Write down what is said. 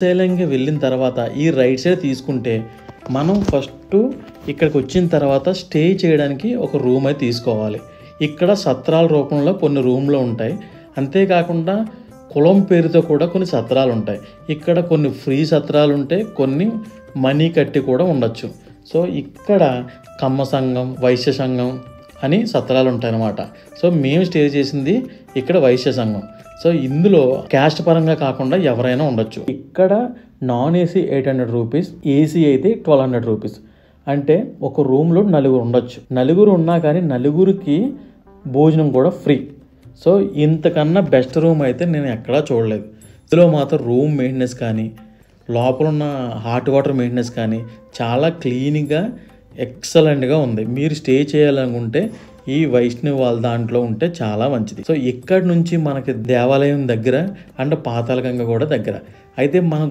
శ్రీశైలంకి వెళ్ళిన తర్వాత ఈ రైట్ సైడ్ తీసుకుంటే మనం ఫస్ట్ ఇక్కడికి వచ్చిన తర్వాత స్టే చేయడానికి ఒక రూమ్ అయితే తీసుకోవాలి. ఇక్కడ సత్రాల రూపంలో కొన్ని రూమ్లు ఉంటాయి. అంతేకాకుండా కులం పేరుతో కూడా కొన్ని సత్రాలు ఉంటాయి. ఇక్కడ కొన్ని ఫ్రీ సత్రాలు ఉంటాయి, కొన్ని మనీ కట్టి కూడా ఉండొచ్చు. సో ఇక్కడ కమ్మ సంఘం, వైశ్య సంఘం అని సత్రాలు ఉంటాయి అన్నమాట. సో మేము స్టే చేసింది ఇక్కడ వైశ్య సంఘం. సో ఇందులో క్యాస్ట్ పరంగా కాకుండా ఎవరైనా ఉండొచ్చు. ఇక్కడ నాన్ ఏసీ 800 రూపీస్, ఏసీ అయితే 1200 రూపీస్. అంటే ఒక రూమ్లో నలుగురు ఉండొచ్చు. నలుగురు ఉన్నా కానీ నలుగురికి భోజనం కూడా ఫ్రీ. సో ఇంతకన్నా బెస్ట్ రూమ్ అయితే నేను ఎక్కడా చూడలేదు. ఇందులో మాత్రం రూమ్ మెయింటెనెన్స్ కానీ లోపల ఉన్న హాట్ వాటర్ మెయింటెనెన్స్ కానీ చాలా క్లీన్గా ఎక్సలెంట్గా ఉంది. మీరు స్టే చేయాలనుకుంటే ఈ వైష్ణవ్ వాళ్ళ దాంట్లో ఉంటే చాలా మంచిది. సో ఇక్కడ నుంచి మనకి దేవాలయం దగ్గర అండ్ పాతాళగంగ కూడా దగ్గర. అయితే మన